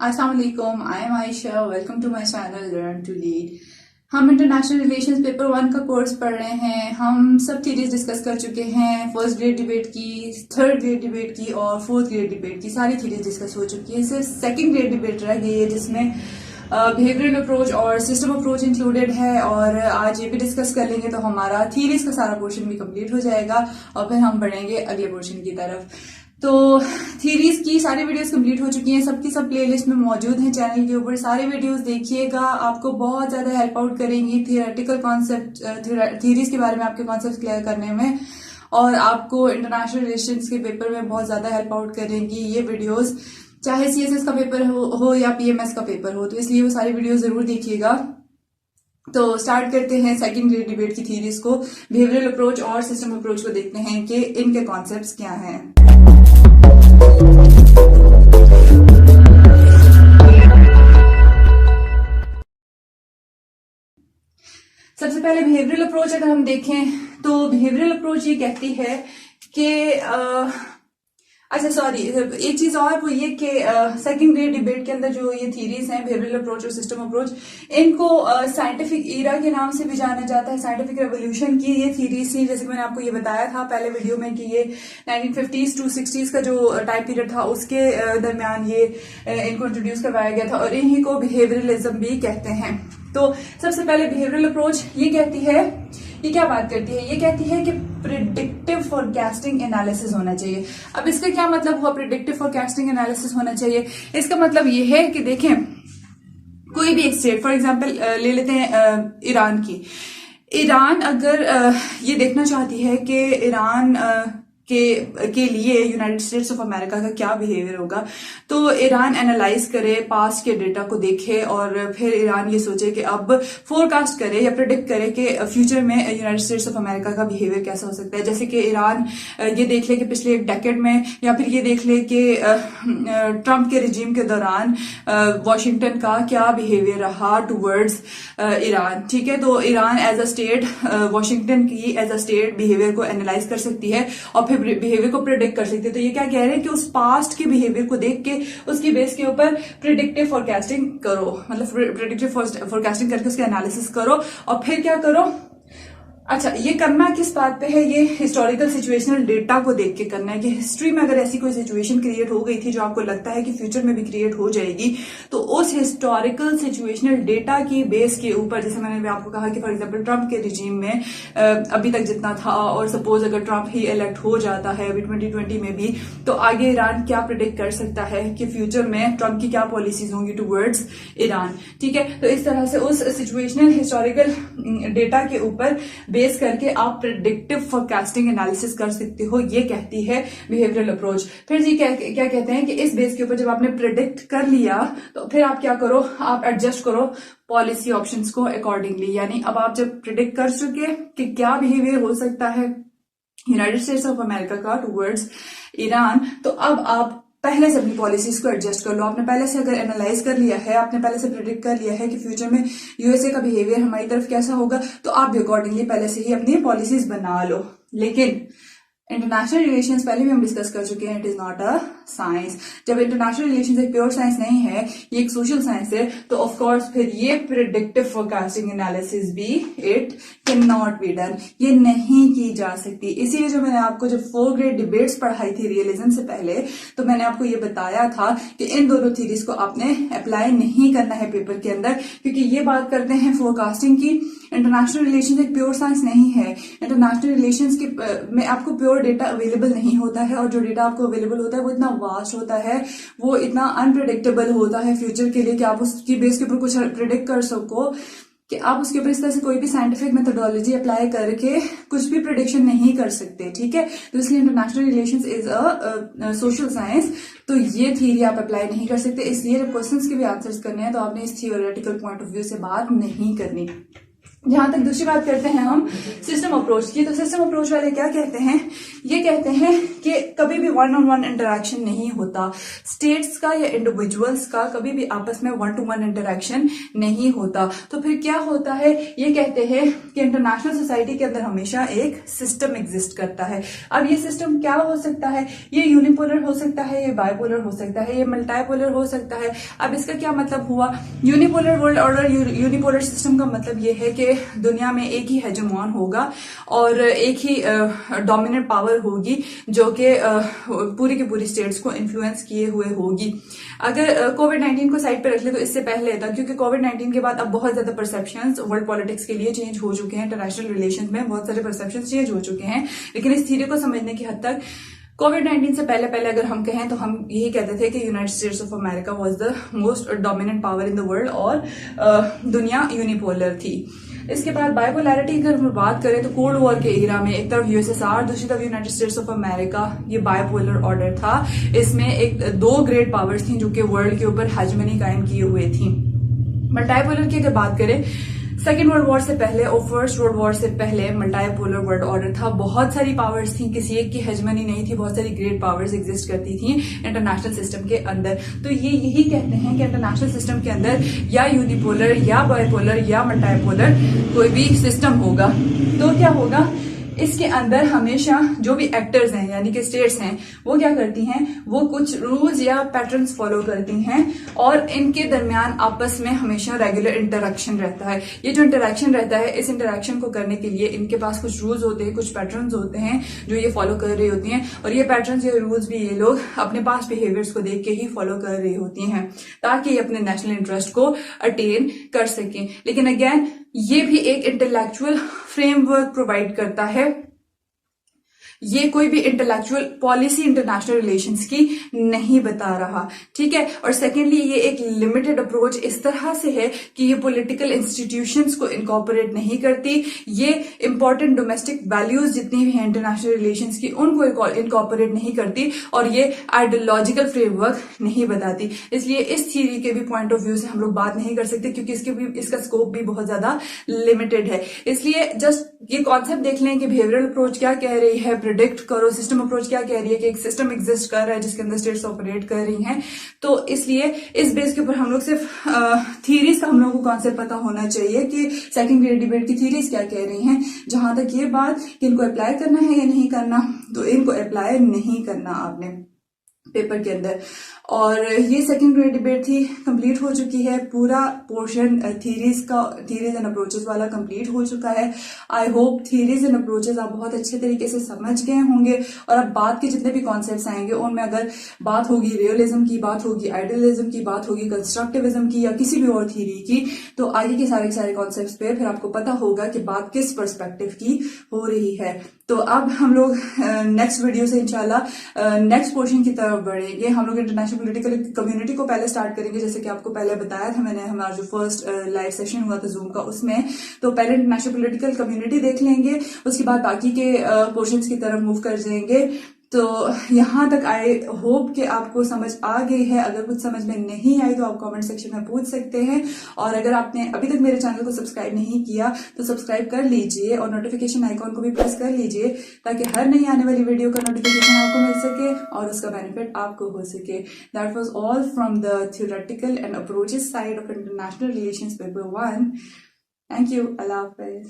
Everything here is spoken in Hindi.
अस्सलाम वालेकुम, I am Ayesha. Welcome to my channel learn to lead. हम इंटरनेशनल रिलेशंस पेपर 1 का कोर्स पढ़ रहे हैं। हम सब थीरीज डिस्कस कर चुके हैं। फर्स्ट ग्रेड डिबेट की, थर्ड ग्रेड डिबेट की और फोर्थ ग्रेड डिबेट की सारी थीरीज डिस्कस हो चुकी है। सिर्फ सेकंड ग्रेड डिबेट रह गई है जिसमें बिहेवियरल अप्रोच और सिस्टम अप्रोच इंक्लूडेड है, और आज ये भी डिस्कस कर लेंगे तो हमारा थीरीज का सारा पोर्शन भी कंप्लीट हो जाएगा और फिर हम बढ़ेंगे अगले पोर्शन की तरफ। तो थीरीज की सारी वीडियोस कंप्लीट हो चुकी हैं, सबकी सब प्लेलिस्ट में मौजूद हैं चैनल के ऊपर। सारे वीडियोस देखिएगा, आपको बहुत ज्यादा हेल्प आउट करेंगी थियोरेटिकल कॉन्सेप्ट, थीरीज के बारे में आपके कॉन्सेप्ट क्लियर करने में, और आपको इंटरनेशनल रिलेशंस के पेपर में बहुत ज्यादा हेल्प आउट करेंगी ये वीडियोस, चाहे सीएसएस का पेपर हो या पीएमएस का पेपर हो। तो इसलिए वो सारी वीडियो जरूर देखिएगा। तो स्टार्ट करते हैं सेकंड ग्रेड डिबेट की थीरीज को। बिहेवियरल अप्रोच और सिस्टम अप्रोच को देखते हैं कि इनके कॉन्सेप्ट्स क्या हैं। सबसे पहले बिहेवियरल अप्रोच अगर हम देखें तो बिहेवियरल अप्रोच ये कहती है कि अच्छा सॉरी, एक चीज और वो ये कि सेकंड ग्रेड डिबेट के अंदर जो ये थीरीज हैं बिहेवियरल अप्रोच और सिस्टम अप्रोच, इनको साइंटिफिक ईरा के नाम से भी जाना जाता है। साइंटिफिक रेवोल्यूशन की ये थीरीज थी, जैसे कि मैंने आपको ये बताया था पहले वीडियो में कि ये 1950s टू 60s का जो टाइम पीरियड था उसके दरमियान ये इनको इंट्रोड्यूस करवाया गया था, और इन्हीं को बिहेवियरलिज्म भी कहते हैं। तो सबसे पहले बिहेवियरल अप्रोच ये कहती है, ये क्या बात करती है, ये कहती है कि प्रिडिक्टिव फोरकास्टिंग एनालिसिस होना चाहिए। अब इसका क्या मतलब हुआ, प्रिडिक्टिव फोरकास्टिंग एनालिसिस होना चाहिए? इसका मतलब ये है कि देखें, कोई भी एक स्टेट, फॉर एग्जांपल ले लेते हैं ईरान की। ईरान अगर ये देखना चाहती है कि ईरान के लिए यूनाइटेड स्टेट्स ऑफ अमेरिका का क्या बिहेवियर होगा, तो ईरान एनालाइज करे, पास्ट के डेटा को देखे और फिर ईरान ये सोचे कि अब फोरकास्ट करे या प्रिडिक्ट करे कि फ्यूचर में यूनाइटेड स्टेट्स ऑफ अमेरिका का बिहेवियर कैसा हो सकता है। जैसे कि ईरान ये देख ले कि पिछले एक डेकेड में, या फिर ये देख ले कि ट्रंप के रिजीम के दौरान वॉशिंगटन का क्या बिहेवियर रहा टूवर्ड्स ईरान। ठीक है, तो Iran as a state, Washington की एज अ स्टेट बिहेवियर को एनालाइज कर सकती है और फिर बिहेवियर को प्रिडिक्ट कर सकती है। तो ये क्या कह रहे हैं कि उस पास्ट के बिहेवियर को देख के उसकी बेस के ऊपर प्रिडिक्टिव फोरकास्टिंग करो, मतलब प्रिडिक्टिव फोरकास्टिंग करके उसका एनालिसिस करो और फिर क्या करो। अच्छा, ये करना किस बात पे है? ये हिस्टोरिकल सिचुएशनल डेटा को देख के करना है कि हिस्ट्री में अगर ऐसी कोई सिचुएशन क्रिएट हो गई थी जो आपको लगता है कि फ्यूचर में भी क्रिएट हो जाएगी, तो उस हिस्टोरिकल सिचुएशनल डेटा की बेस के ऊपर, जैसे मैंने आपको कहा कि फॉर एग्जांपल ट्रंप के रिजीम में अभी तक जितना था, और सपोज अगर ट्रंप ही इलेक्ट हो जाता है अभी 2020 में भी, तो आगे ईरान क्या प्रिडिक्ट कर सकता है कि फ्यूचर में ट्रंप की क्या पॉलिसीज होंगी टूवर्ड्स ईरान। ठीक है, तो इस तरह से उस सिचुएशनल हिस्टोरिकल डेटा के ऊपर बेस करके आप प्रिडिक्टिव फोरकास्टिंग एनालिसिस कर सकते हो, ये कहती है बिहेवियरल अप्रोच। फिर जी क्या कहते हैं कि इस बेस के ऊपर जब आपने प्रिडिक्ट कर लिया तो फिर आप क्या करो, आप एडजस्ट करो पॉलिसी ऑप्शंस को अकॉर्डिंगली। यानी अब आप जब प्रिडिक्ट कर चुके कि क्या बिहेवियर हो सकता है यूनाइटेड स्टेट्स ऑफ अमेरिका का टूवर्ड्स ईरान, तो अब आप पहले से अपनी पॉलिसीज को एडजस्ट कर लो। आपने पहले से अगर एनालाइज कर लिया है, आपने पहले से प्रिडिक्ट कर लिया है कि फ्यूचर में यूएसए का बिहेवियर हमारी तरफ कैसा होगा, तो आप भी अकॉर्डिंगली पहले से ही अपनी पॉलिसीज बना लो। लेकिन इंटरनेशनल रिलेशंस पहले भी हम डिस्कस कर चुके हैं, it is not a science. जब इंटरनेशनल रिलेशंस एक प्योर साइंस नहीं है, ये एक सोशल साइंस है, तो ऑफ कोर्स फिर ये प्रिडिक्टिव फोरकास्टिंग एनालिसिस भी it can not be done, ये नहीं की जा सकती। इसीलिए जो मैंने आपको जब 4 ग्रेड डिबेट्स पढ़ाई थी रियलिज्म से पहले, तो मैंने आपको ये बताया था कि इन दोनों थीरीज को आपने अप्लाई नहीं करना है पेपर के अंदर, क्योंकि ये बात करते हैं फोरकास्टिंग की। इंटरनेशनल रिलेशंस एक प्योर साइंस नहीं है। इंटरनेशनल रिलेशंस के में आपको प्योर डेटा अवेलेबल नहीं होता है, और जो डेटा आपको अवेलेबल होता है वो इतना वास्ट होता है, वो इतना अनप्रिडिक्टेबल होता है फ्यूचर के लिए कि आप उसकी बेस के ऊपर कुछ प्रिडिक्ट कर सको, कि आप उसके ऊपर इस तरह से कोई भी साइंटिफिक मेथोडोलॉजी अप्लाई करके कुछ भी प्रिडिक्शन नहीं कर सकते। ठीक है, तो इसलिए international relations is a social science, तो ये थ्योरी आप अप्लाई नहीं कर सकते। इसलिए जब क्वेश्चंस के भी आंसर्स करने हैं तो आपने इस थियोरेटिकल पॉइंट ऑफ व्यू से बात नहीं करनी। जहां तक दूसरी बात करते हैं हम सिस्टम अप्रोच की, तो सिस्टम अप्रोच वाले क्या कहते हैं, ये कहते हैं कि कभी भी वन ऑन वन इंटरेक्शन नहीं होता, स्टेट्स का या इंडिविजुअल्स का कभी भी आपस में वन टू वन इंटरेक्शन नहीं होता। तो फिर क्या होता है, ये कहते हैं कि इंटरनेशनल सोसाइटी के अंदर हमेशा एक सिस्टम एग्जिस्ट करता है। अब ये सिस्टम क्या हो सकता है, ये यूनिपोलर हो सकता है, ये बायपोलर हो सकता है, ये मल्टीपोलर हो सकता है। अब इसका क्या मतलब हुआ, unipolar world order, unipolar system का मतलब ये है कि दुनिया में एक ही हेजेमॉन होगा और एक ही डोमिनेंट पावर होगी जो कि पूरी की पूरी स्टेट्स को इन्फ्लुएंस किए हुए होगी। अगर कोविड-19 को साइड पे रख ले तो इससे पहले था, क्योंकि कोविड-19 के बाद अब बहुत ज्यादा परसेप्शंस वर्ल्ड पॉलिटिक्स के लिए चेंज हो चुके हैं, इंटरनेशनल रिलेशन में बहुत सारे परसेप्शंस चेंज हो चुके हैं। लेकिन इस थ्योरी को समझने की हद तक कोविड-19 से पहले अगर हम कहें तो हम यही कहते थे कि United states of America was the most dominant power in the world और दुनिया यूनिपोलर थी। इसके बाद बाइपोलैरिटी अगर हम बात करें तो कोल्ड वॉर के एरा में एक तरफ यूएसएसआर, दूसरी तरफ यूनाइटेड स्टेट्स ऑफ अमेरिका, ये बाइपोलर ऑर्डर था। इसमें एक दो ग्रेट पावर्स थी जो कि वर्ल्ड के ऊपर हेजेमनी कायम किए हुए थी। मल्टीपोलर की अगर बात करें, सेकेंड वर्ल्ड वॉर से पहले और फर्स्ट वर्ल्ड वॉर से पहले मल्टीपोलर वर्ल्ड ऑर्डर था। बहुत सारी पावर्स थी, किसी एक की हेजमनी नहीं थी, बहुत सारी ग्रेट पावर्स एग्जिस्ट करती थी इंटरनेशनल सिस्टम के अंदर। तो ये यही कहते हैं कि इंटरनेशनल सिस्टम के अंदर या यूनिपोलर या बाइपोलर या मल्टीपोलर कोई भी सिस्टम होगा तो क्या होगा, इसके अंदर हमेशा जो भी एक्टर्स हैं यानी कि स्टेट्स हैं वो क्या करती हैं, वो कुछ रूल्स या पैटर्न्स फॉलो करती हैं और इनके दरमियान आपस में हमेशा रेगुलर इंटरेक्शन रहता है। ये जो इंटरेक्शन रहता है, इस इंटरेक्शन को करने के लिए इनके पास कुछ रूल्स होते हैं, कुछ पैटर्न्स होते हैं जो ये फॉलो कर रही होती हैं और ये पैटर्न्स या रूल्स भी ये लोग अपने पास बिहेवियर्स को देख के ही फॉलो कर रही होती हैं ताकि ये अपने नेशनल इंटरेस्ट को अटेन कर सकें। लेकिन अगेन ये भी एक इंटेलेक्चुअल फ्रेमवर्क प्रोवाइड करता है, ये कोई भी इंटेलेक्चुअल पॉलिसी इंटरनेशनल रिलेशंस की नहीं बता रहा, ठीक है। और सेकेंडली ये एक लिमिटेड अप्रोच इस तरह से है कि ये पॉलिटिकल इंस्टीट्यूशंस को इनकॉर्पोरेट नहीं करती, ये इंपॉर्टेंट डोमेस्टिक वैल्यूज जितनी भी हैं इंटरनेशनल रिलेशंस की उनको इनकॉर्पोरेट नहीं करती और ये आइडियोलॉजिकल फ्रेमवर्क नहीं बताती। इसलिए इस थ्योरी के भी पॉइंट ऑफ व्यू से हम लोग बात नहीं कर सकते क्योंकि इसका स्कोप भी बहुत ज्यादा लिमिटेड है। इसलिए जस्ट ये कॉन्सेप्ट देख लें कि बिहेवियरल अप्रोच क्या कह रही है, प्रिडिक्ट करो। सिस्टम अप्रोच क्या कह रही है कि एक सिस्टम एग्जिस्ट कर रहा है जिसके अंदर स्टेट्स ऑपरेट कर रही हैं। तो इसलिए इस बेस के ऊपर हम लोग सिर्फ थीरीज का हम लोग को कॉन्सेप्ट पता होना चाहिए कि सेकंड ग्रेड डिबेट की थीरीज क्या कह रही हैं। जहां तक ये बात कि इनको अप्लाई करना है या नहीं करना, तो इनको अप्लाई नहीं करना आपने पेपर के अंदर। और ये सेकंड ग्रेड डिबेट थी, कंप्लीट हो चुकी है। पूरा पोर्शन थीरीज एंड अप्रोचेस वाला कंप्लीट हो चुका है। I hope theories and approaches आप बहुत अच्छे तरीके से समझ गए होंगे और अब बाद के जितने भी कॉन्सेप्ट्स आएंगे उनमें अगर बात होगी रियलिज्म की, बात होगी आइडियलिज्म की, बात होगी कंस्ट्रक्टिविज्म की या किसी भी और थीरी की, तो आगे के सारे कॉन्सेप्ट्स पे फिर आपको पता होगा कि बात किस पर्सपेक्टिव की हो रही है। तो अब हम लोग नेक्स्ट वीडियो से इंशाल्लाह नेक्स्ट पोर्शन की तरफ बढ़ेंगे। हम लोग इंटरनेशनल पॉलिटिकल कम्युनिटी को पहले स्टार्ट करेंगे, जैसे कि आपको पहले बताया था मैंने, हमारा जो फर्स्ट लाइव सेशन हुआ था जूम का उसमें। तो पहले इंटरनेशनल पॉलिटिकल कम्युनिटी देख लेंगे, उसके बाद बाकी के पोर्शंस की तरफ मूव कर जाएंगे। तो यहां तक आई होप कि आपको समझ आ गई है। अगर कुछ समझ में नहीं आई तो आप कमेंट सेक्शन में पूछ सकते हैं। और अगर आपने अभी तक मेरे चैनल को सब्सक्राइब नहीं किया तो सब्सक्राइब कर लीजिए और नोटिफिकेशन आइकॉन को भी प्रेस कर लीजिए ताकि हर नई आने वाली वीडियो का नोटिफिकेशन आपको मिल सके और उसका बेनिफिट आपको हो सके। That was all from the theoretical and approaches side of international relations paper 1। Thank you. Allah Hafiz.